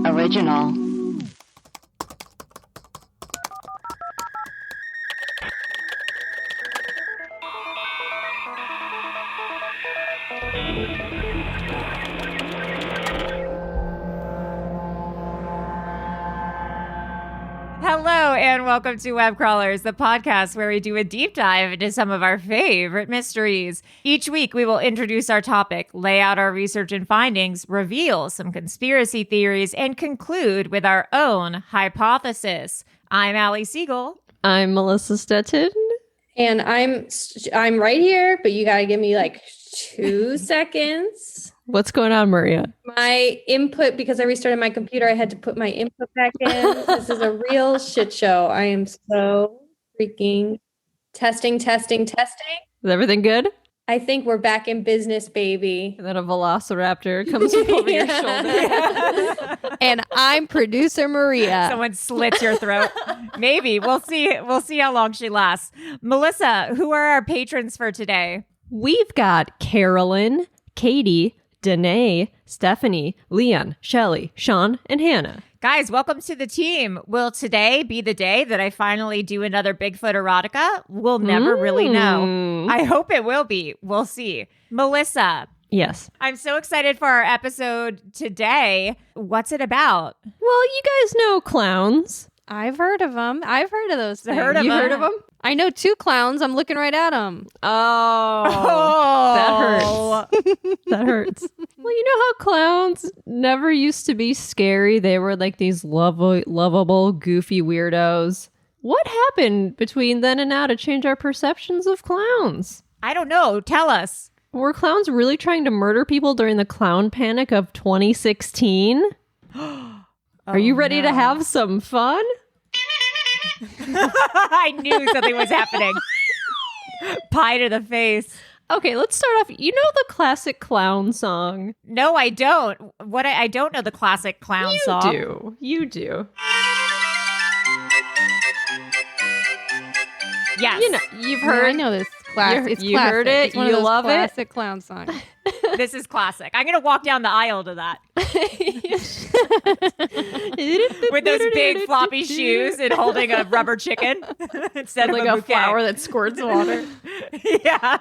Original. Hello and welcome to Web Crawlers, the podcast where we do a deep dive into some of our favorite mysteries. Each week we will introduce our topic, lay out our research and findings, reveal some conspiracy theories, and conclude with our own hypothesis. I'm Allie Siegel. I'm Melissa Stettin. And I'm right here, but you gotta give me like 2 seconds. What's going on, Maria? My input, because I restarted my computer, I had to put my input back in. This is a real shit show. I am so freaking testing. Is everything good? I think we're back in business, baby. And then a velociraptor comes up over your shoulder. And I'm producer Maria. Someone slits your throat. Maybe. We'll see how long she lasts. Melissa, who are our patrons for today? We've got Carolyn, Katie, Danae, Stephanie, Leon, Shelly, Sean, and Hannah. Guys, welcome to the team. Will today be the day that I finally do another Bigfoot erotica? We'll never really know. I hope it will be. We'll see. Melissa. Yes. I'm so excited for our episode today. What's it about? Well, you guys know clowns. I've heard of them. I've heard of those things. Heard of You them? heard of them? I know 2 clowns. I'm looking right at them. That hurts. That hurts. Well, you know how clowns never used to be scary? They were like these lovable, goofy weirdos. What happened between then and now to change our perceptions of clowns? I don't know. Tell us. Were clowns really trying to murder people during the clown panic of 2016? Are you ready to have some fun? I knew something was happening. Pie to the face. Okay, let's start off. You know the classic clown song? No, I don't. I don't know the classic clown song. You do. Yes. You know, you've heard. I know this. It's you classic. heard it. It's one You of those love it. classic clown songs. This is classic. I'm going to walk down the aisle to that. With those big floppy shoes and holding a rubber chicken instead of like a a bouquet. flower that squirts water. Yeah.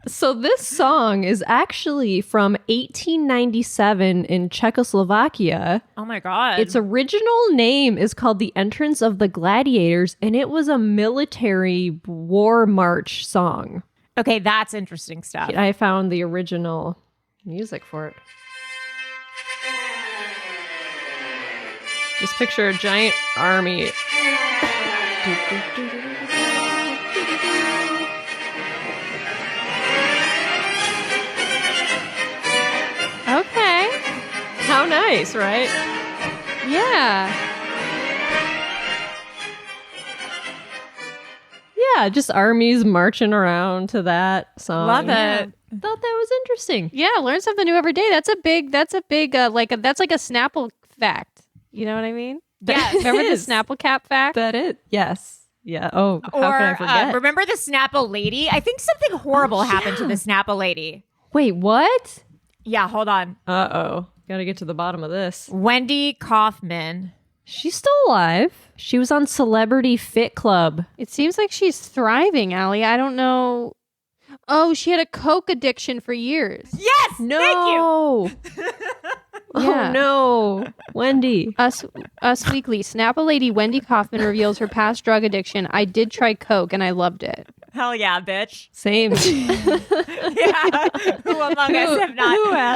So this song is actually from 1897 in Czechoslovakia. Oh my God. Its original name is called The Entrance of the Gladiators, and it was a military war march song. Okay, that's interesting stuff. I found the original music for it. Just picture a giant army. Okay. How nice, right? Yeah. Yeah, just armies marching around to that song. Love Yeah. it. Thought that was interesting. Yeah, learn something new every day. That's a big that's like a Snapple fact. You know what I mean? Yes. Remember the Is. Snapple cap fact? That it? Yes. Yeah. Oh, how can I forget? Remember the Snapple lady? I think something horrible happened to the Snapple lady. Wait, what? Yeah, hold on. Uh-oh. Gotta get to the bottom of this. Wendy Kaufman. She's still alive. She was on Celebrity Fit Club. It seems like she's thriving, Allie. I don't know. Oh, she had a Coke addiction for years. Yes! Thank you! No. Yeah. Oh, no. Wendy. Us Weekly. Snapple lady Wendy Kaufman reveals her past drug addiction. I did try Coke and I loved it. Hell yeah, bitch. Same. Yeah. Who among us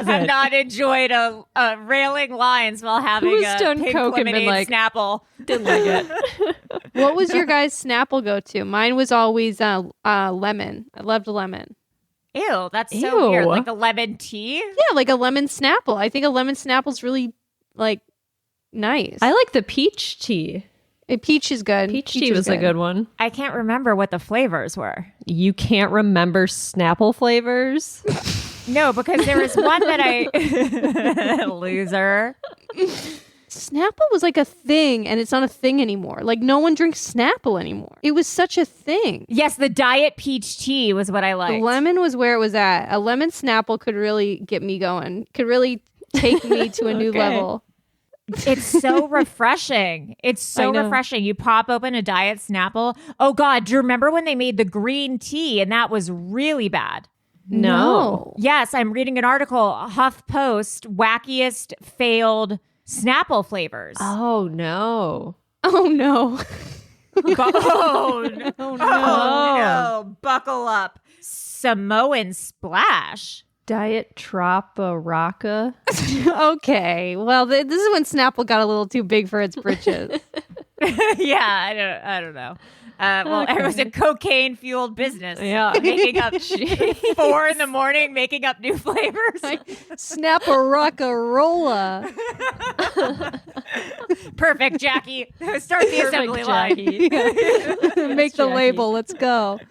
have not enjoyed a railing lines while having Who's a done pink Coke and been lemonade like- Snapple? Didn't like it. What was your guys' Snapple go-to? Mine was always lemon. I loved lemon. Ew, that's Ew. so weird. Like a lemon tea? Yeah, like a lemon Snapple. I think a lemon Snapple's really like nice. I like the peach tea. Peach is good. Peach tea was a good one. I can't remember what the flavors were. You can't remember Snapple flavors? No, because there was one that I... Loser. Snapple was like a thing, and it's not a thing anymore. Like, no one drinks Snapple anymore. It was such a thing. Yes, the diet peach tea was what I liked. The lemon was where it was at. A lemon Snapple could really get me going. Could really take me to a new Okay. level. It's so refreshing. It's so refreshing. You pop open a Diet Snapple. Oh, God. Do you remember when they made the green tea and that was really bad? No. Yes, I'm reading an article. HuffPost, wackiest failed Snapple flavors. Oh, no. Oh no. Oh, no. Oh, no. Oh, no. Buckle up. Samoan Splash. Diet Troparaca. Okay. Well, this is when Snapple got a little too big for its britches. Yeah, I don't know. Well, it was a cocaine-fueled business. Yeah. Making up 4 a.m, making up new flavors. Snapple-rocka-rolla. Perfect, Jackie. Start the assembly line. Make the label. Let's go.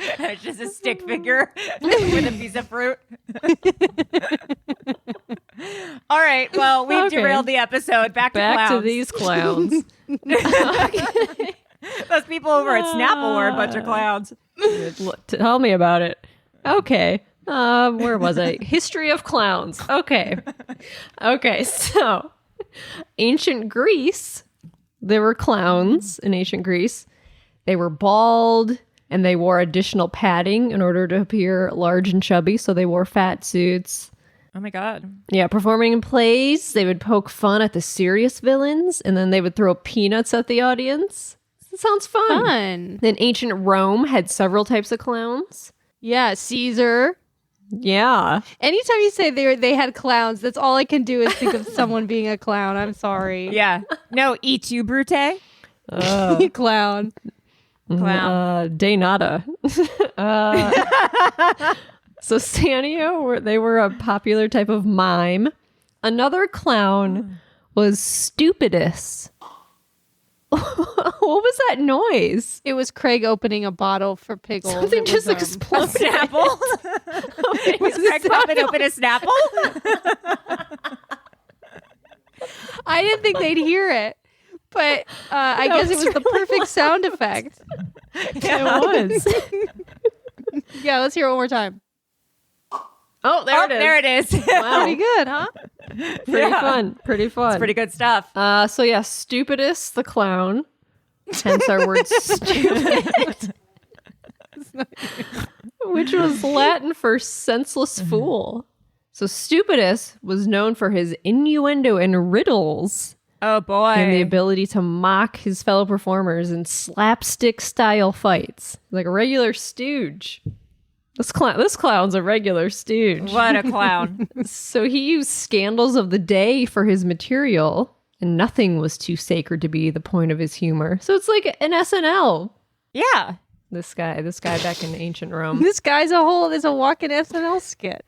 It's just a stick figure with a piece of fruit. All right. Well, we've derailed the episode. Back to clowns. to these clowns. Those people over at Snapple were a bunch of clowns. Tell me about it. Okay. Where was I? History of clowns. Okay. So ancient Greece, there were clowns in ancient Greece. They were bald and they wore additional padding in order to appear large and chubby. So they wore fat suits. Oh my God. Yeah, performing in plays, they would poke fun at the serious villains, and then they would throw peanuts at the audience. It sounds fun. Then ancient Rome had several types of clowns. Yeah, Caesar. Yeah. Anytime you say they had clowns, that's all I can do is think of someone being a clown. I'm sorry. Yeah. No, E2 Brute. Clown. De nada. So Sanio, they were a popular type of mime. Another clown was Stupidus. What was that noise? It was Craig opening a bottle for Pickles. Something just A exploded. Snapple. Was Craig popping open a Snapple? I didn't think they'd hear it, but I guess it was the perfect sound effect. Yeah, it was. Yeah, let's hear it one more time. Oh, there it is. There it is. Wow. Pretty good, huh? Pretty fun. It's pretty good stuff. So yeah, Stupidus the clown. Hence our word stupid. Which was Latin for senseless fool. So Stupidus was known for his innuendo and riddles. Oh boy. And the ability to mock his fellow performers in slapstick style fights. Like a regular stooge. This clown's a regular stooge. What a clown. So he used scandals of the day for his material, and nothing was too sacred to be the point of his humor. So it's like an SNL. Yeah. This guy back in ancient Rome. This guy's there's a walking SNL skit.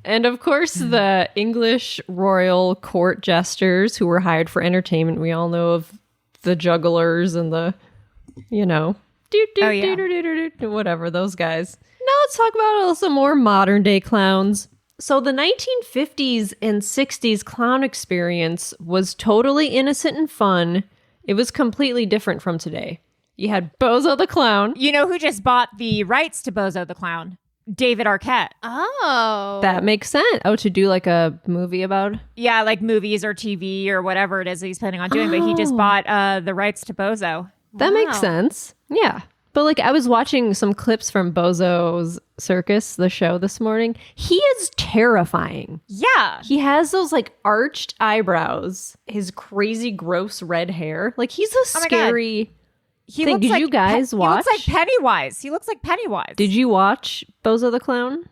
And of course, the English royal court jesters who were hired for entertainment. We all know of the jugglers and the, whatever, those guys. Now let's talk about some more modern day clowns. So the 1950s and 60s clown experience was totally innocent and fun. It was completely different from today. You had Bozo the Clown. You know who just bought the rights to Bozo the Clown? David Arquette. Oh. That makes sense. Oh, to do like a movie about? Yeah, like movies or TV or whatever it is that he's planning on doing. But he just bought the rights to Bozo. That makes sense. Yeah. But like I was watching some clips from Bozo's Circus, the show this morning. He is terrifying. Yeah. He has those like arched eyebrows, his crazy gross red hair. Like he's a scary thing. Did you guys watch? He looks like Pennywise. He looks like Pennywise. Did you watch Bozo the Clown?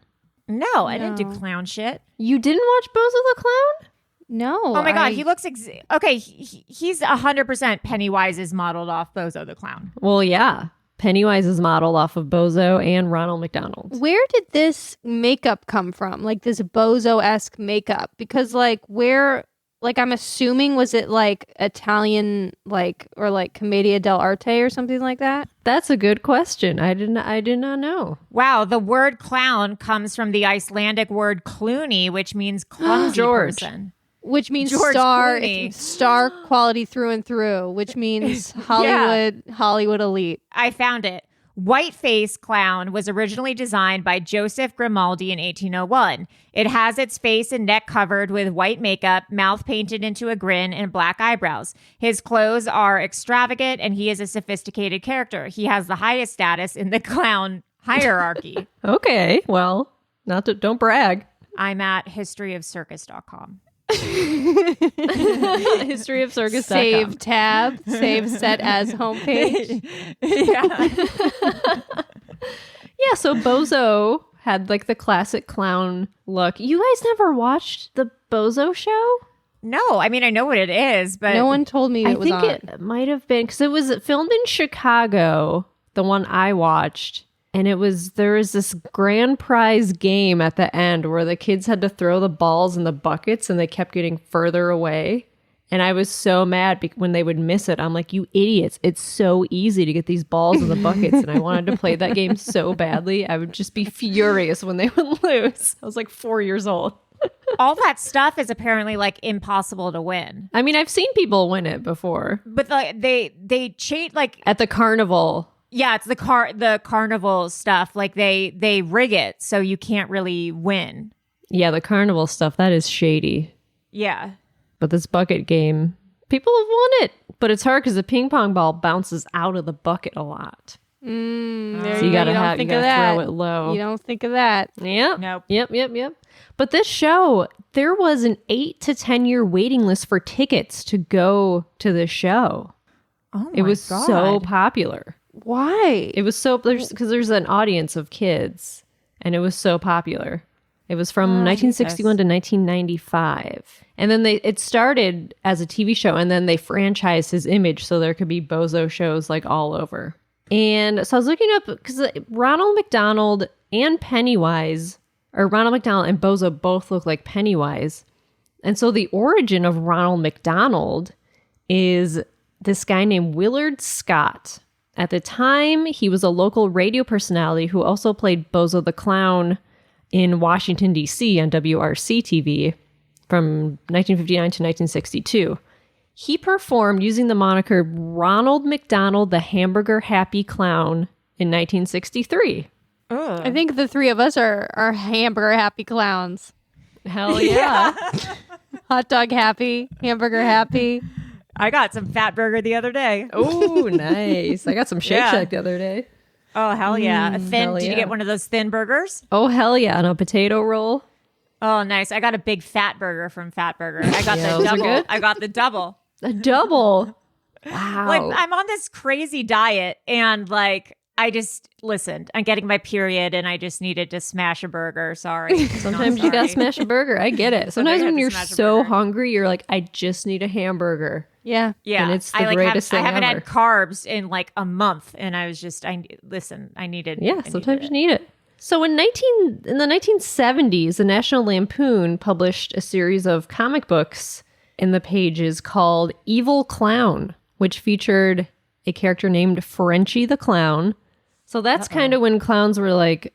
No, I didn't do clown shit. You didn't watch Bozo the Clown? No. Oh my God, he looks okay. He's 100% Pennywise is modeled off Bozo the Clown. Well, yeah. Pennywise is modeled off of Bozo and Ronald McDonald. Where did this makeup come from? Like this Bozo-esque makeup? Because I'm assuming, was it like Italian, or like Commedia dell'arte or something like that? That's a good question. I did not know. Wow, the word clown comes from the Icelandic word cloony, which means clumsy person. Which means George star Clooney. star quality through and through, which means Hollywood elite. I found it. Whiteface clown was originally designed by Joseph Grimaldi in 1801. It has its face and neck covered with white makeup, mouth painted into a grin, and black eyebrows. His clothes are extravagant, and he is a sophisticated character. He has the highest status in the clown hierarchy. Okay, well, don't brag. I'm at historyofcircus.com. Historyofcircus.com. Save tab. Save set as homepage. Yeah. Yeah, so Bozo had like the classic clown look. You guys never watched the Bozo show? No, I mean, I know what it is, but No one told me I it was think on. it might have been because it was filmed in Chicago, the one I watched. And there was this grand prize game at the end where the kids had to throw the balls in the buckets and they kept getting further away. And I was so mad when they would miss it. I'm like, you idiots. It's so easy to get these balls in the buckets. And I wanted to play that game so badly. I would just be furious when they would lose. I was like 4 years old. all that stuff is apparently like impossible to win. I mean, I've seen people win it before. But like they cheat like At the carnival. yeah, it's the carnival stuff. Like they rig it so you can't really win. Yeah, the carnival stuff, that is shady. Yeah. But this bucket game, people have won it. But it's hard because the ping pong ball bounces out of the bucket a lot. There So you gotta don't think of throw that. it low. You don't think of that. Yep. Nope. Yep. But this show, there was an 8 to 10 year waiting list for tickets to go to the show. Oh It my was God. so popular. Wbecause It was so because there's an audience of kids, and it was so popular. It was from 1961 to 1995, and then it started as a TV show, and then they franchised his image so there could be Bozo shows like all over. And so I was looking up because Ronald McDonald and Pennywise, or Ronald McDonald and Bozo both look like Pennywise, and so the origin of Ronald McDonald is this guy named Willard Scott. At the time, he was a local radio personality who also played Bozo the Clown in Washington, D.C. on WRC TV from 1959 to 1962. He performed using the moniker Ronald McDonald the Hamburger Happy Clown in 1963. I think the three of us are hamburger happy clowns. Hell yeah. Hot dog happy, hamburger happy. I got some fat burger the other day. Oh, nice. I got some Shake Yeah. Shack the other day. Oh hell yeah! A thin. hell Did you yeah. get one of those thin burgers? Oh, hell yeah. And a potato roll. Oh nice. I got a big fat burger from Fat Burger. I got Yeah, the those are double. good. I got the double. A double. Wow. Like I'm on this crazy diet, and like I just listened. I'm getting my period, and I just needed to smash a burger. Sorry. Sometimes you gotta smash a burger. I get it. Sometimes I had when to you're smash a so burger. hungry, you're like, I just need a hamburger. Yeah. Yeah, And it's the I greatest I thing haven't ever. had carbs in like a month, and I was just I needed. Yeah, I sometimes you needed need it. So in the 1970s, the National Lampoon published a series of comic books in the pages called Evil Clown, which featured a character named Frenchie the Clown. So that's kind of when clowns were like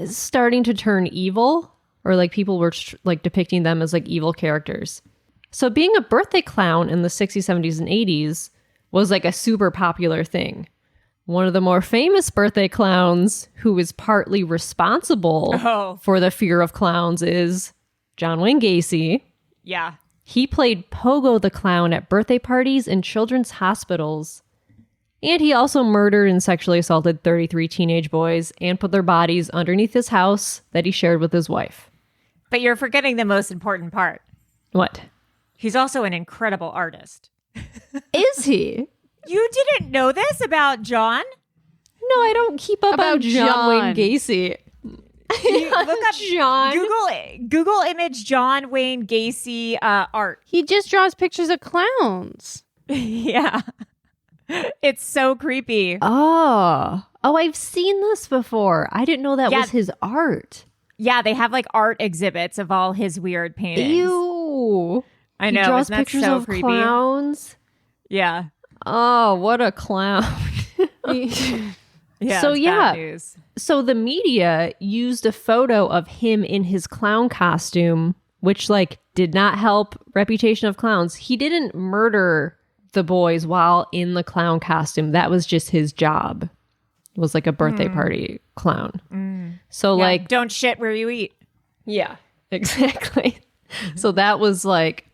starting to turn evil, or like people were like depicting them as like evil characters. So being a birthday clown in the 60s, 70s, and 80s was like a super popular thing. One of the more famous birthday clowns who is partly responsible Oh. for the fear of clowns is John Wayne Gacy. Yeah. He played Pogo the Clown at birthday parties and children's hospitals. And he also murdered and sexually assaulted 33 teenage boys and put their bodies underneath his house that he shared with his wife. But you're forgetting the most important part. What? He's also an incredible artist. Is he? You didn't know this about John? No, I don't keep up About on John Wayne John. Gacy. You look up John. Google image John Wayne Gacy art. He just draws pictures of clowns. Yeah. It's so creepy. Oh, I've seen this before. I didn't know that Yeah. was his art. Yeah, they have like art exhibits of all his weird paintings. Ew. I know. He draws isn't that pictures so of creepy? clowns. Yeah. Oh, what a clown. Yeah. So, it's yeah. bad news. So the media used a photo of him in his clown costume, which like did not help reputation of clowns. He didn't murder the boys while in the clown costume. That was just his job. was like a birthday party clown. So Yeah, like, don't shit where you eat. yeah, exactly. So that was like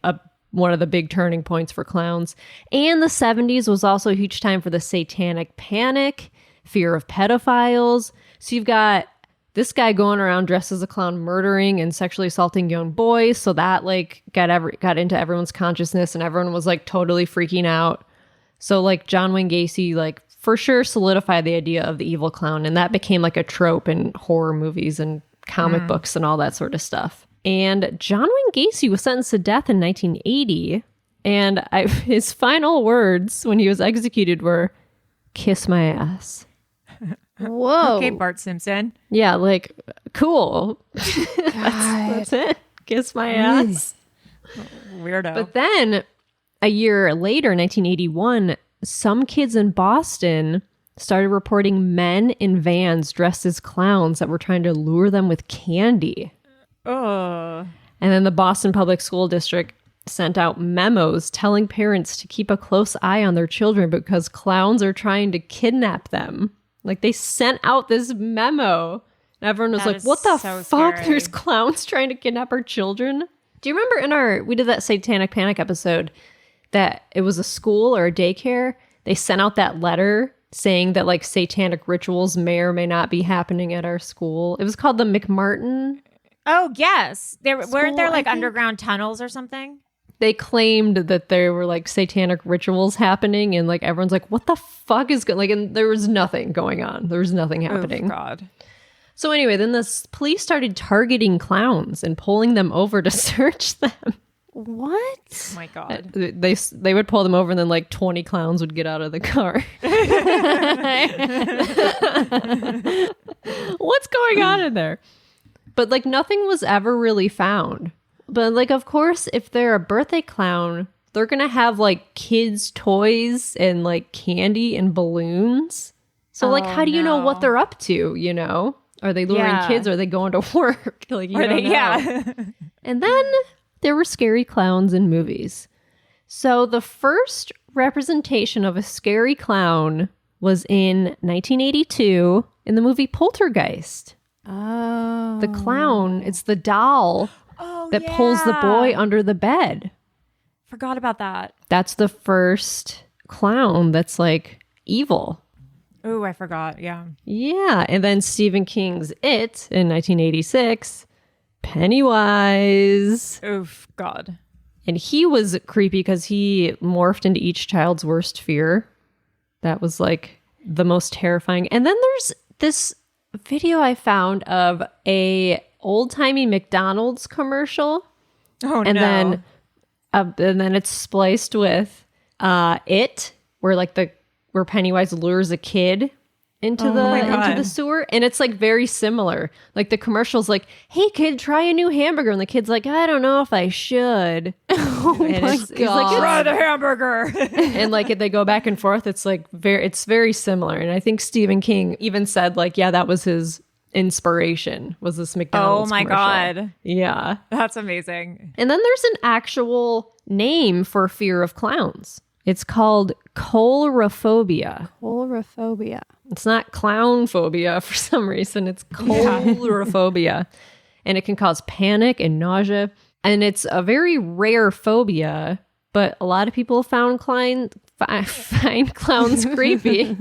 one of the big turning points for clowns. And the 70s was also a huge time for the satanic panic, fear of pedophiles. So you've got this guy going around dressed as a clown, murdering and sexually assaulting young boys. So that like got into everyone's consciousness, and everyone was like totally freaking out. So like John Wayne Gacy like for sure solidified the idea of the evil clown, and that became like a trope in horror movies and comic books and all that sort of stuff. And John Wayne Gacy was sentenced to death in 1980, and his final words when he was executed were, "Kiss my ass." Whoa. Okay, Bart Simpson. Yeah, like, cool. That's it. Kiss my ass. Weirdo. But then a year later, 1981, some kids in Boston started reporting men in vans dressed as clowns that were trying to lure them with candy. Oh. And then the Boston Public School District sent out memos telling parents to keep a close eye on their children because clowns are trying to kidnap them. Like, they sent out this memo. And everyone was That like, is what the so fuck? scary. There's clowns trying to kidnap our children? Do you remember we did that Satanic Panic episode that it was a school or a daycare? They sent out that letter saying that like satanic rituals may or may not be happening at our school. It was called the McMartin. Oh, yes. Weren't there I like think. underground tunnels or something? They claimed that there were like satanic rituals happening, and like everyone's like, what the fuck is going, like, and there was nothing going on. There was nothing happening. Oh, God. So anyway, then the police started targeting clowns and pulling them over to search them. What? Oh, my God. They would pull them over, and then like 20 clowns would get out of the car. What's going on in there? But like nothing was ever really found. But like, of course, if they're a birthday clown, they're going to have like kids' toys and like candy and balloons. So like, how do you know what they're up to, you know? Are they luring kids? Or are they going to work? Like, you don't know. Yeah. And then there were scary clowns in movies. So the first representation of a scary clown was in 1982 in the movie Poltergeist. Oh. The clown, it's the doll that pulls the boy under the bed. Forgot about that. That's the first clown that's like evil. Oh, I forgot. Yeah. Yeah. And then Stephen King's It in 1986, Pennywise. Oof, God. And he was creepy because he morphed into each child's worst fear. That was like the most terrifying. And then there's this video I found of a old-timey McDonald's commercial. Oh, and no. then it's spliced with It, where Pennywise lures a kid into the sewer, and it's like very similar. Like the commercial's like, "Hey kid, try a new hamburger," and the kid's like, "I don't know if I should." Oh my he's God. like, Try the hamburger. and like if they go back and forth, it's like it's very similar. And I think Stephen King even said like, yeah, that was his inspiration, was this McDonald's Oh my commercial. God. Yeah. That's amazing. And then there's an actual name for fear of clowns. It's called coulrophobia. Coulrophobia. It's not clown phobia for some reason. It's coulrophobia. And it can cause panic and nausea. And it's a very rare phobia, but a lot of people find clowns creepy,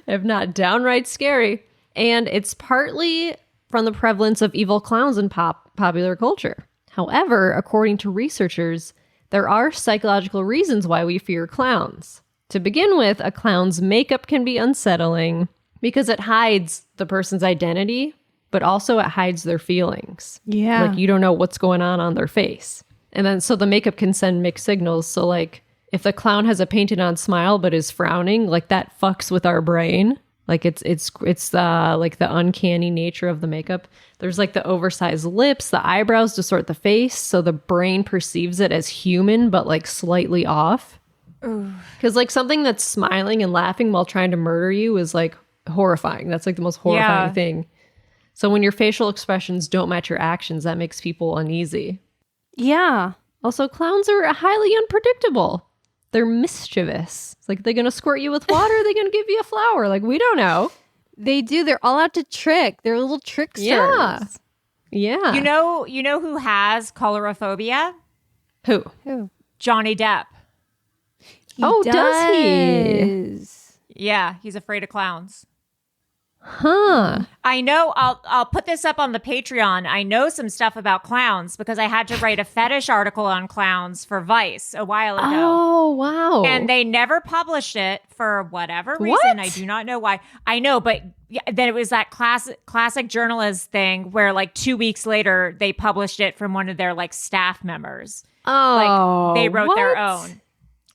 if not downright scary. And it's partly from the prevalence of evil clowns in popular culture. However, according to researchers, there are psychological reasons why we fear clowns. To begin with, a clown's makeup can be unsettling because it hides the person's identity, but also it hides their feelings. Yeah. Like you don't know what's going on their face. And then so the makeup can send mixed signals. So like if the clown has a painted on smile but is frowning, like that fucks with our brain. Like it's like the uncanny nature of the makeup. There's like the oversized lips, the eyebrows distort the face, so the brain perceives it as human but like slightly off. Because like something that's smiling and laughing while trying to murder you is like horrifying. That's like the most horrifying thing. So when your facial expressions don't match your actions, that makes people uneasy. Yeah. Also, clowns are highly unpredictable. They're mischievous. It's like, they're going to squirt you with water? Are they going to give you a flower? Like, we don't know. They do. They're all out to trick. They're little tricksters. Yeah. You know who has colorophobia? Who? Johnny Depp. Does he? Yeah, he's afraid of clowns. Huh. I know. I'll put this up on the Patreon. I know some stuff about clowns because I had to write a fetish article on clowns for Vice a while ago. Oh, wow. And they never published it for whatever reason. What? I do not know why. I know, but then it was that classic journalist thing where like 2 weeks later they published it from one of their like staff members. Oh, Like they wrote their what? own.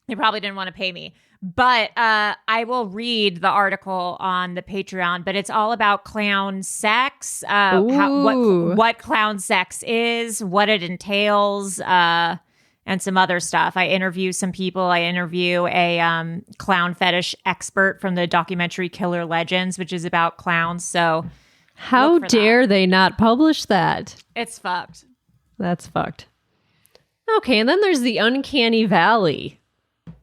They probably didn't want to pay me. But I will read the article on the Patreon, but it's all about clown sex, what clown sex is, what it entails, and some other stuff. I interview some people. I interview a clown fetish expert from the documentary Killer Legends, which is about clowns. So How dare they not publish that? it's fucked. That's fucked. Okay, and then there's the uncanny valley.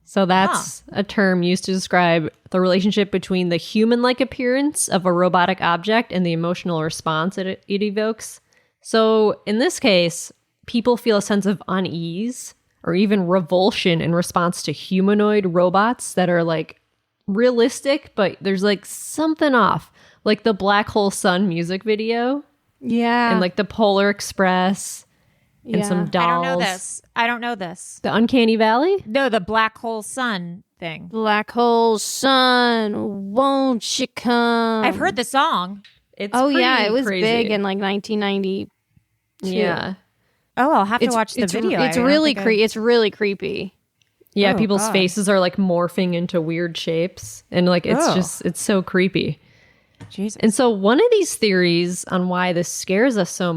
So that's a term used to describe the relationship between the human-like appearance of a robotic object and the emotional response it evokes. So in this case, people feel a sense of unease or even revulsion in response to humanoid robots that are like realistic, but there's like something off. Like the Black Hole Sun music video Yeah. and like the Polar Express and some dolls. I don't know this. The uncanny valley? No, the black hole sun thing. Black hole sun, won't you come? I've heard the song. It's yeah, it was crazy. big in like 1992. Yeah. Oh, I'll have to watch the video. It's really creepy. It's really creepy. Yeah, Oh, people's God. faces are like morphing into weird shapes. And like it's so creepy. Jesus. And so one of these theories on why this scares us so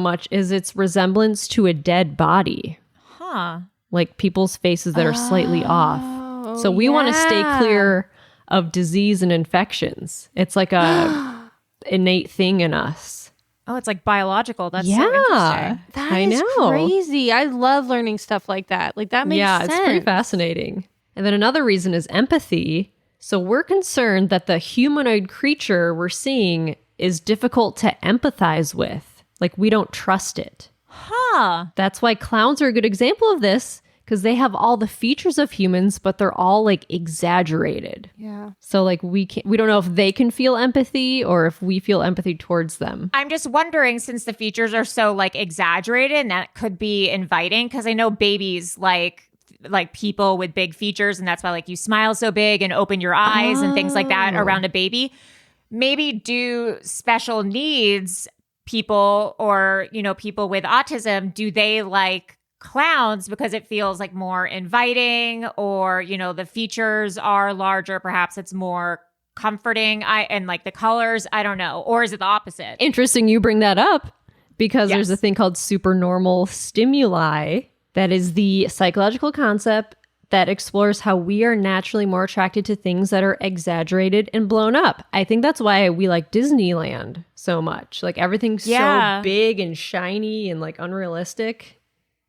much is its resemblance to a dead body. Huh. Like people's faces that are slightly off. So we want to stay clear of disease and infections. It's like a innate thing in us. Oh, it's like biological. That's so interesting. I know. Crazy. I love learning stuff like that. Like that makes sense. It's pretty fascinating. And then another reason is empathy. So we're concerned that the humanoid creature we're seeing is difficult to empathize with. Like we don't trust it. Huh. That's why clowns are a good example of this, because they have all the features of humans, but they're all like exaggerated. Yeah. So like we don't know if they can feel empathy or if we feel empathy towards them. I'm just wondering, since the features are so like exaggerated, and that could be inviting, because I know babies like people with big features, and that's why like you smile so big and open your eyes and things like that around a baby. Maybe do special needs people or, you know, people with autism, do they like clowns because it feels like more inviting, or, you know, the features are larger, perhaps it's more comforting, and like the colors, I don't know, or is it the opposite? Interesting you bring that up, because Yes. there's a thing called supernormal stimuli. That is the psychological concept that explores how we are naturally more attracted to things that are exaggerated and blown up. I think that's why we like Disneyland so much. Like everything's so big and shiny and like unrealistic.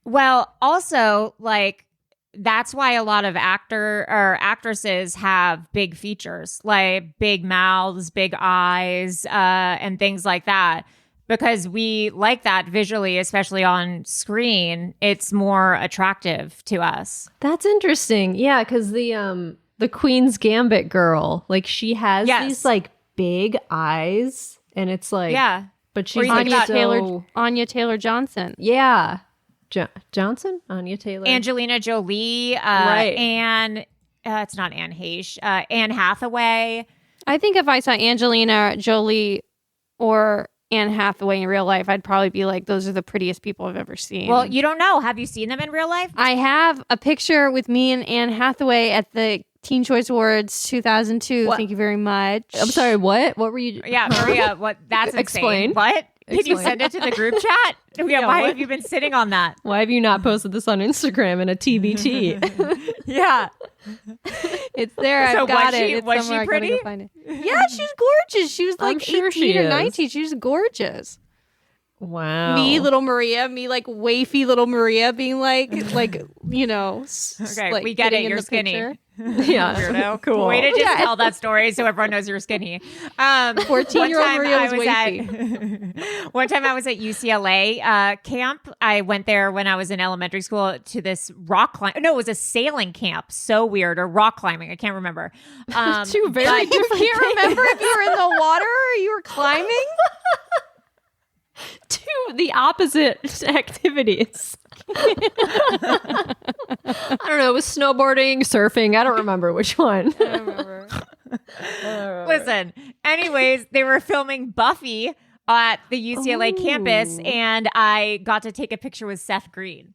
Well, also, like, that's why a lot of actor or actresses have big features, like big mouths, big eyes, and things like that. Because we like that visually, especially on screen. It's more attractive to us. That's interesting. Yeah, because the Queen's Gambit girl, like she has these like big eyes, and it's like but she's like Anya Taylor Johnson. Yeah. Johnson? Anya Taylor. Angelina Jolie. Right. And it's not Anne Heche. Anne Hathaway. I think if I saw Angelina Jolie or Anne Hathaway in real life, I'd probably be like, those are the prettiest people I've ever seen. Well, you don't know. Have you seen them in real life? I have a picture with me and Anne Hathaway at the Teen Choice Awards 2002. What? Thank you very much. I'm sorry, what? What were you? Yeah, Maria, what? That's insane. Explain. What? Did you Explain. send it to the group chat? Yeah, why have you been sitting on that? Why have you not posted this on Instagram in a TBT? Yeah. It's there. So I've got was it. she- It's was she somewhere. I gotta go pretty? find it. Yeah, she's gorgeous. She was I'm like sure 18 she or is. 19. She was gorgeous. Wow. Me, little Maria, me like wafy little Maria being like, you know, Okay, like, we get getting it. in You're the skinny. picture. Yeah. Weirdo. Cool. Way to just tell that story so everyone knows you're skinny. 14-year-old Maria was wavy. One time I was at UCLA camp. I went there when I was in elementary school to this rock climb. No, it was a sailing camp. So weird. Or rock climbing. I can't remember. Two very different. You can't remember if you were in the water or you were climbing? Two the opposite activities. I don't know. It was snowboarding, surfing. I don't remember which one. I don't remember. Listen, anyways, they were filming Buffy at the UCLA campus, and I got to take a picture with Seth Green.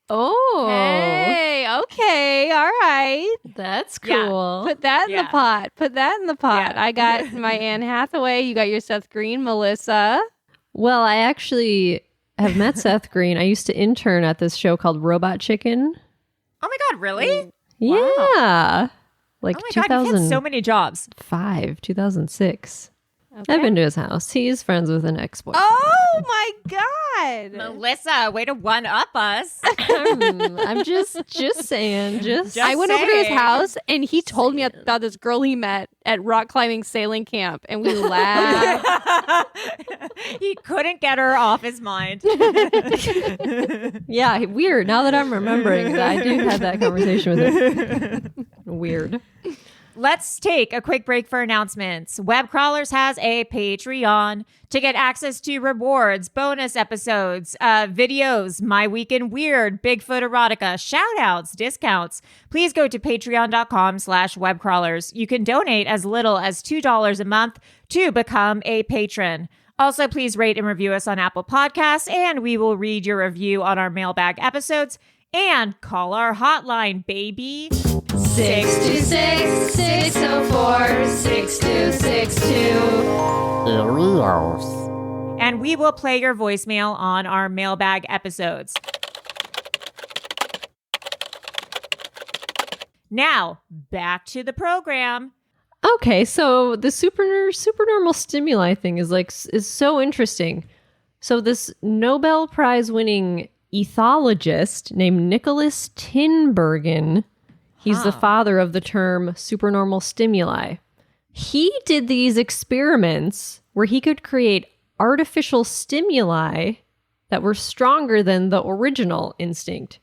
Oh. Hey, okay, all right. That's Yeah. cool. Put that in the pot. Put that in the pot. Yeah. I got my Anne Hathaway. You got your Seth Green, Melissa. Well, I actually have met Seth Green. I used to intern at this show called Robot Chicken. Oh my God, really? Yeah. Like Oh my God, you've had so many jobs. 2006. Okay. I've been to his house. He's friends with an ex-boyfriend. Oh my God. Melissa, way to one up us. I'm just saying. Just I went over to his saying. house and he told me about this girl he met at rock climbing sailing camp and we laughed. He couldn't get her off his mind. Yeah, weird. Now that I'm remembering that I did have that conversation with him. Weird. Let's take a quick break for announcements. Webcrawlers has a Patreon to get access to rewards, bonus episodes, videos, My Week in Weird, Bigfoot erotica, shout outs, discounts. Please go to patreon.com/webcrawlers. You can donate as little as $2 a month to become a patron. Also, please rate and review us on Apple Podcasts, and we will read your review on our mailbag episodes. And call our hotline, baby. 626-604-6262. And we will play your voicemail on our mailbag episodes. Now, back to the program. Okay, so the supernormal stimuli thing is so interesting. So this Nobel Prize winning ethologist named Nicholas Tinbergen, he's the father of the term supernormal stimuli. He did these experiments where he could create artificial stimuli that were stronger than the original instinct.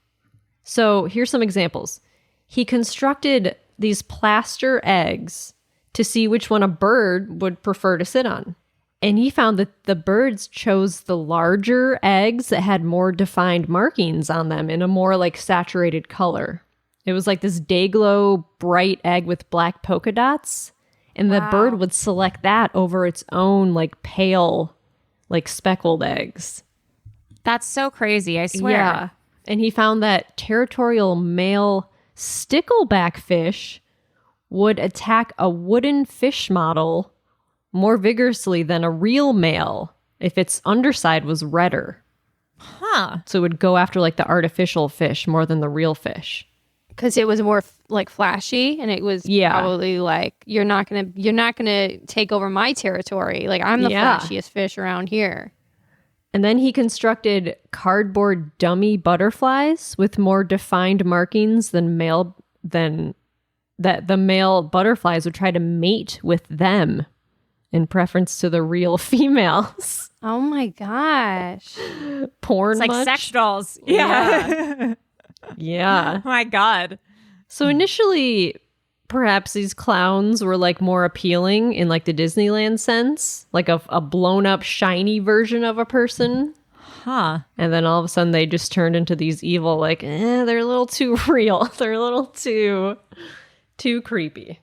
So here's some examples. He constructed these plaster eggs to see which one a bird would prefer to sit on. And he found that the birds chose the larger eggs that had more defined markings on them in a more like saturated color. It was like this day-glow bright egg with black polka dots. And the bird would select that over its own like pale, like speckled eggs. That's so crazy, I swear. Yeah. And he found that territorial male stickleback fish would attack a wooden fish model more vigorously than a real male if its underside was redder. Huh. So it would go after like the artificial fish more than the real fish. Because it was more like flashy and it was probably like, you're not gonna take over my territory. Like I'm the flashiest fish around here. And then he constructed cardboard dummy butterflies with more defined markings than the male butterflies would try to mate with them in preference to the real females. Oh my gosh. Porn It's like much? sex dolls. Yeah. Yeah. Oh my God. So initially, perhaps these clowns were like more appealing in like the Disneyland sense, like a blown up shiny version of a person. Huh. And then all of a sudden they just turned into these evil, like, they're a little too real. They're a little too creepy.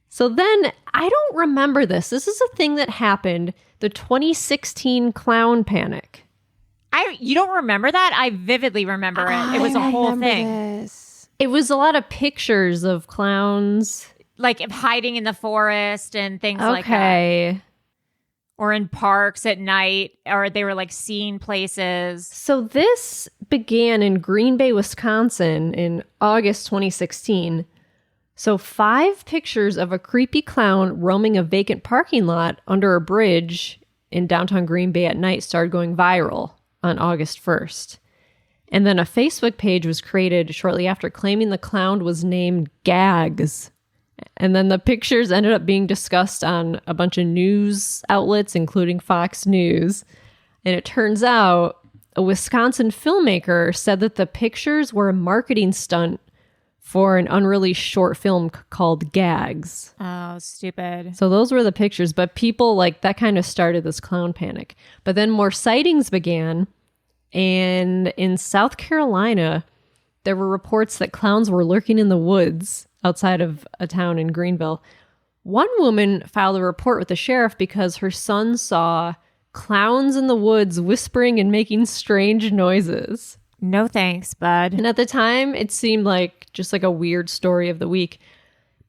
So then I don't remember this. This is a thing that happened, the 2016 clown panic. You don't remember that? I vividly remember it. It was a whole thing. This. It was a lot of pictures of clowns. Like hiding in the forest and things like that. Okay. Or in parks at night, or they were like seen places. So this began in Green Bay, Wisconsin in August 2016. So 5 pictures of a creepy clown roaming a vacant parking lot under a bridge in downtown Green Bay at night started going viral on August 1st. And then a Facebook page was created shortly after claiming the clown was named Gags. And then the pictures ended up being discussed on a bunch of news outlets, including Fox News. And it turns out a Wisconsin filmmaker said that the pictures were a marketing stunt for an unreleased short film called Gags. Oh, stupid. So those were the pictures, but people like that kind of started this clown panic. But then more sightings began, and in South Carolina, there were reports that clowns were lurking in the woods outside of a town in Greenville. One woman filed a report with the sheriff because her son saw clowns in the woods whispering and making strange noises. No thanks, bud. And at the time, it seemed like just like a weird story of the week.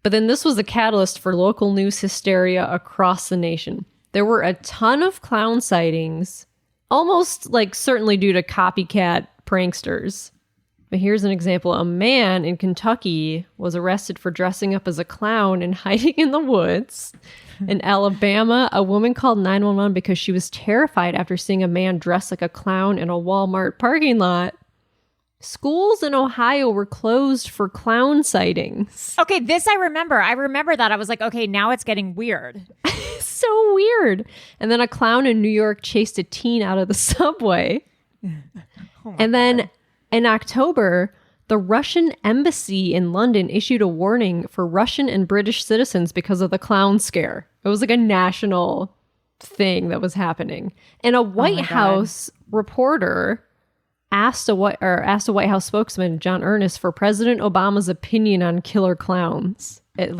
But then this was a catalyst for local news hysteria across the nation. There were a ton of clown sightings, almost like certainly due to copycat pranksters. But here's an example. A man in Kentucky was arrested for dressing up as a clown and hiding in the woods. In Alabama, a woman called 911 because she was terrified after seeing a man dressed like a clown in a Walmart parking lot. Schools in Ohio were closed for clown sightings. Okay, this I remember. I remember that. I was like, okay, now it's getting weird. So weird. And then a clown in New York chased a teen out of the subway. And then in October, the Russian embassy in London issued a warning for Russian and British citizens because of the clown scare. It was like a national thing that was happening. And a White House reporter asked a White House spokesman, John Earnest, for President Obama's opinion on killer clowns, at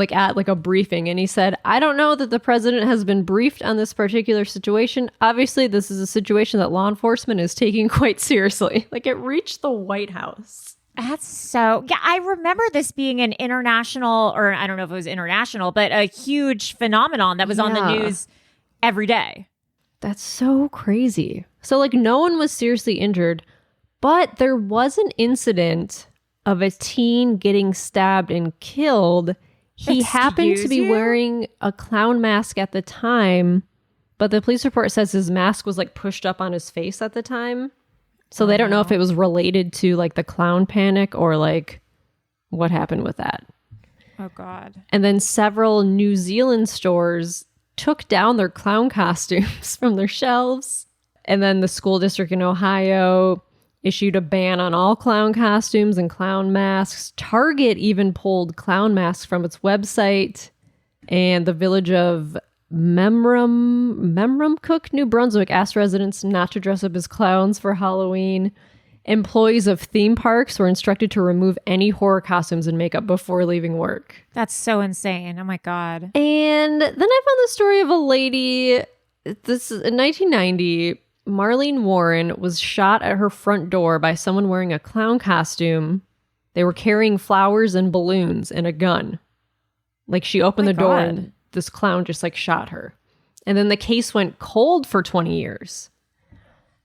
a briefing. And he said, I don't know that the president has been briefed on this particular situation. Obviously, this is a situation that law enforcement is taking quite seriously. Like, it reached the White House. That's so... Yeah, I remember this being an international, or I don't know if it was international, but a huge phenomenon that was on the news every day. That's so crazy. So, like, no one was seriously injured, but there was an incident of a teen getting stabbed and killed. He happened to be wearing a clown mask at the time, but the police report says his mask was, like, pushed up on his face at the time. So they don't know if it was related to like the clown panic or like what happened with that. Oh, God. And then several New Zealand stores took down their clown costumes from their shelves. And then the school district in Ohio issued a ban on all clown costumes and clown masks. Target even pulled clown masks from its website. And the village of Memramcook, New Brunswick, asked residents not to dress up as clowns for Halloween. Employees of theme parks were instructed to remove any horror costumes and makeup before leaving work. That's so insane. Oh, my God. And then I found the story of a lady. This is in 1990. Marlene Warren was shot at her front door by someone wearing a clown costume. They were carrying flowers and balloons and a gun. Like, she opened the door and this clown just like shot her. And then the case went cold for 20 years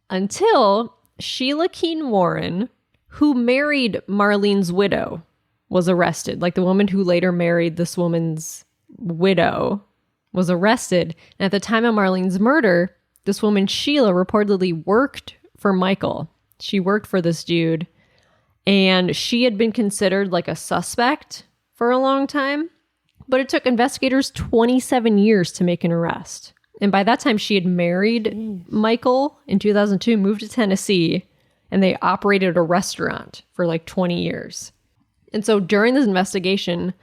until Sheila Keene Warren, who married Marlene's widow, was arrested. Like, the woman who later married this woman's widow was arrested. And at the time of Marlene's murder, this woman, Sheila, reportedly worked for Michael. She worked for this dude. And she had been considered like a suspect for a long time. But it took investigators 27 years to make an arrest. And by that time, she had married Michael in 2002, moved to Tennessee, and they operated a restaurant for like 20 years. And so during this investigation,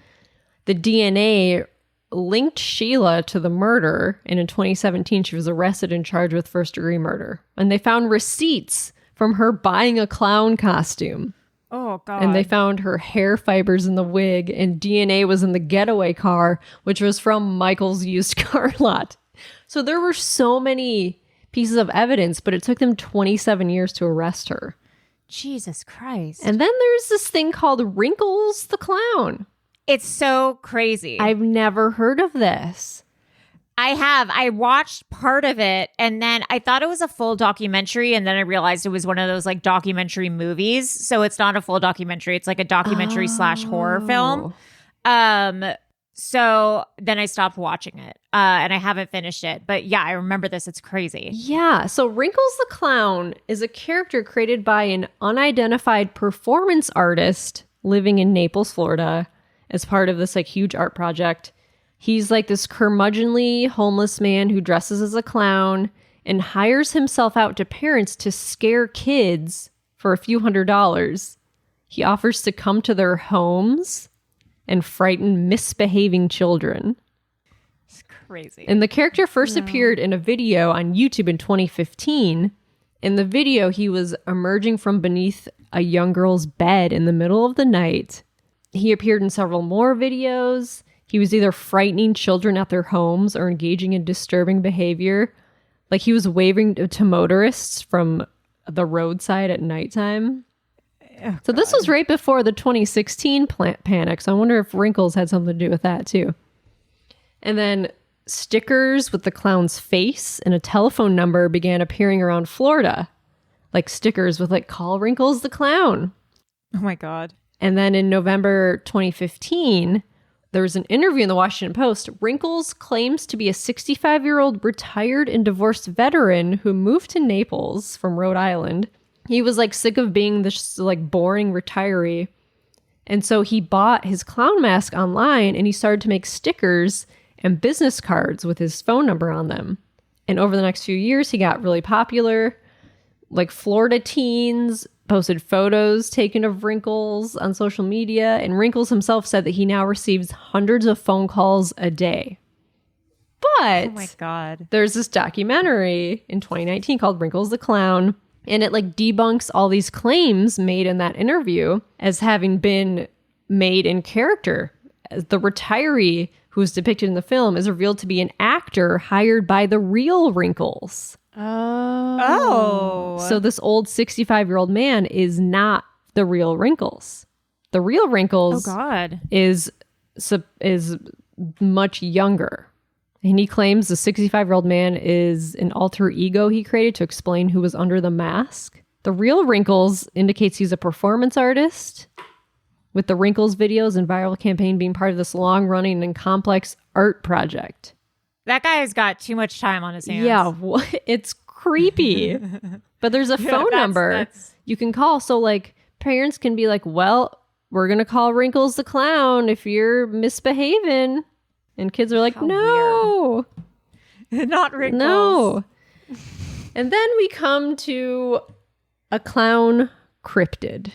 the DNA linked Sheila to the murder. And in 2017, she was arrested and charged with first-degree murder. And they found receipts from her buying a clown costume. Oh, God. And they found her hair fibers in the wig, and DNA was in the getaway car, which was from Michael's used car lot. So there were so many pieces of evidence, but it took them 27 years to arrest her. Jesus Christ. And then there's this thing called Wrinkles the Clown. It's so crazy. I've never heard of this. I have. I watched part of it, and then I thought it was a full documentary, and then I realized it was one of those like documentary movies. So it's not a full documentary. It's like a documentary / horror film. So then I stopped watching it and I haven't finished it. But yeah, I remember this. It's crazy. Yeah. So Wrinkles the Clown is a character created by an unidentified performance artist living in Naples, Florida, as part of this like huge art project. He's like this curmudgeonly homeless man who dresses as a clown and hires himself out to parents to scare kids for a few $100s. He offers to come to their homes and frighten misbehaving children. It's crazy. And the character first appeared in a video on YouTube in 2015. In the video, he was emerging from beneath a young girl's bed in the middle of the night. He appeared in several more videos. He was either frightening children at their homes or engaging in disturbing behavior. Like he was waving to motorists from the roadside at nighttime. Oh, so this was right before the 2016 panic. So I wonder if Wrinkles had something to do with that too. And then stickers with the clown's face and a telephone number began appearing around Florida. Like stickers with like, call Wrinkles the Clown. Oh my God. And then in November 2015, there was an interview in the Washington Post. Wrinkles claims to be a 65-year-old retired and divorced veteran who moved to Naples from Rhode Island. He was like sick of being this like boring retiree. And so he bought his clown mask online and he started to make stickers and business cards with his phone number on them. And over the next few years, he got really popular. Like Florida teens posted photos taken of Wrinkles on social media. And Wrinkles himself said that he now receives hundreds of phone calls a day. But Oh my God. there's this documentary in 2019 called Wrinkles the Clown. And it like debunks all these claims made in that interview as having been made in character. The retiree who's depicted in the film is revealed to be an actor hired by the real Wrinkles. Oh. So this old 65-year-old man is not the real Wrinkles. The real Wrinkles Oh God. is much younger. And he claims the 65-year-old man is an alter ego he created to explain who was under the mask. The real Wrinkles indicates he's a performance artist, with the Wrinkles videos and viral campaign being part of this long-running and complex art project. That guy's got too much time on his hands. Yeah, it's creepy. But there's a phone number you can call. So like parents can be like, well, we're going to call Wrinkles the Clown if you're misbehaving. And kids are like, How no, Not Wrinkles. no. And then we come to a clown cryptid.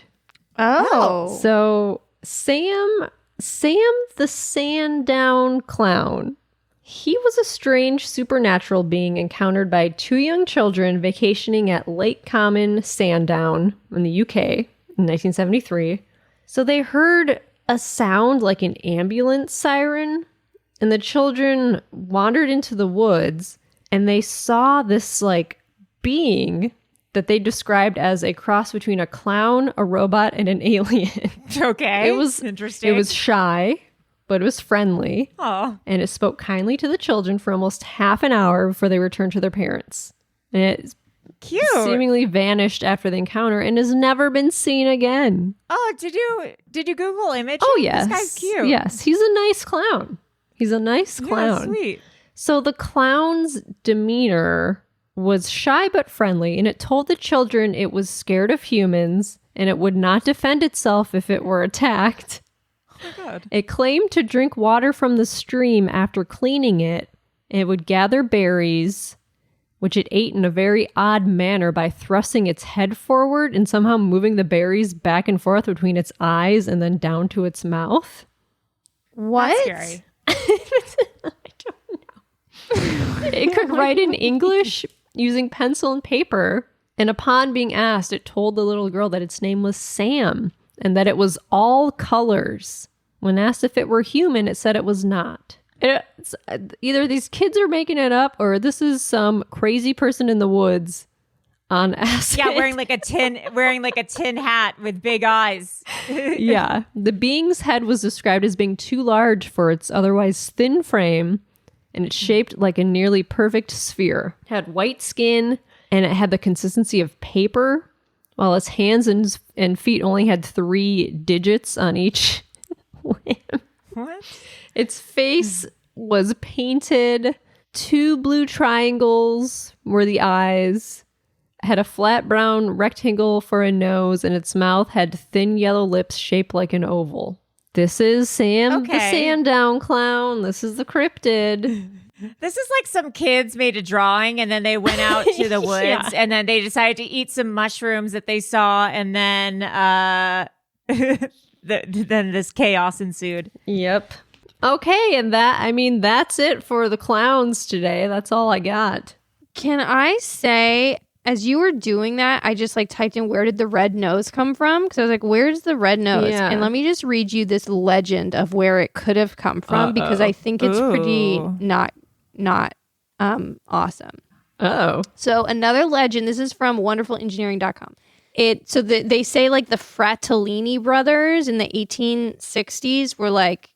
Oh. So Sam the Sandown Clown. He was a strange supernatural being encountered by two young children vacationing at Lake Common, Sandown in the UK in 1973. So they heard a sound like an ambulance siren, and the children wandered into the woods and they saw this like being that they described as a cross between a clown, a robot, and an alien. Okay. It was interesting. It was shy, but it was friendly. Oh. And it spoke kindly to the children for almost half an hour before they returned to their parents. And it Cute. seemingly vanished after the encounter and has never been seen again. Oh, did you Google image? Oh, him? yes. This guy's cute. Yes, he's a nice clown. He's a nice Yeah, clown. sweet. So the clown's demeanor was shy but friendly, and it told the children it was scared of humans and it would not defend itself if it were attacked. Oh my God. It claimed to drink water from the stream after cleaning it. It would gather berries, which it ate in a very odd manner by thrusting its head forward and somehow moving the berries back and forth between its eyes and then down to its mouth. What? That's scary. It could write in English using pencil and paper. And upon being asked, it told the little girl that its name was Sam and that it was all colors. When asked if it were human, it said it was not. It's, either these kids are making it up or this is some crazy person in the woods on acid. Yeah, wearing like a tin hat with big eyes. Yeah. The being's head was described as being too large for its otherwise thin frame, and it's shaped like a nearly perfect sphere. It had white skin, and it had the consistency of paper, while its hands and feet only had 3 digits on each limb. What? Its face was painted. 2 blue triangles were the eyes. Had a flat brown rectangle for a nose, and its mouth had thin yellow lips shaped like an oval. This is Sam the Sandown clown. This is the cryptid. This is like some kids made a drawing and then they went out to the woods and then they decided to eat some mushrooms that they saw, and then then this chaos ensued. Yep. Okay, and that's it for the clowns today. That's all I got. Can I say, as you were doing that, I just like typed in, where did the red nose come from? Because I was like, where's the red nose? Yeah. And let me just read you this legend of where it could have come from, because I think it's pretty not awesome. Oh. So another legend, this is from wonderfulengineering.com. They say like the Fratellini brothers in the 1860s were like,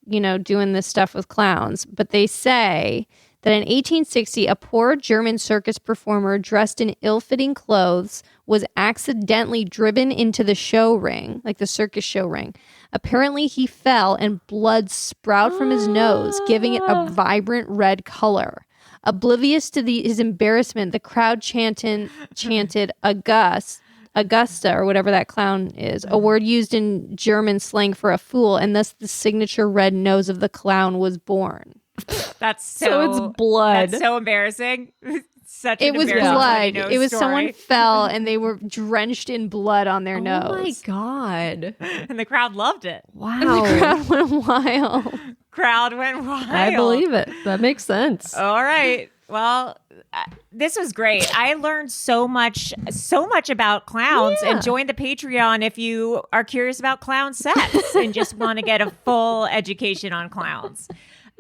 doing this stuff with clowns. But they say that in 1860, a poor German circus performer dressed in ill-fitting clothes was accidentally driven into the show ring, like the circus show ring. Apparently, he fell and blood sprouted from his nose, giving it a vibrant red color. Oblivious to his embarrassment, the crowd chanted Augusta, or whatever that clown is, a word used in German slang for a fool, and thus the signature red nose of the clown was born. That's so it's blood. That's so embarrassing. It was blood. It was someone fell and they were drenched in blood on their nose. Oh my God. And the crowd loved it. Wow. And the crowd went wild. Crowd went wild. I believe it. That makes sense. All right. Well, this was great. I learned so much about clowns, and join the Patreon if you are curious about clown sex and just want to get a full education on clowns.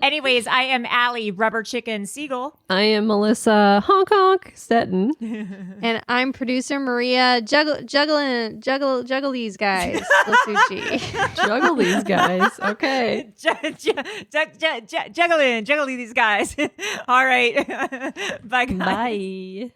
Anyways, I am Allie, Rubber Chicken Siegel. I am Melissa Honk Honk Stetton. And I'm producer Maria Juggle these guys. Lasucci. Juggle these guys. Okay. Juggle these guys. All right. Bye, guys. Bye.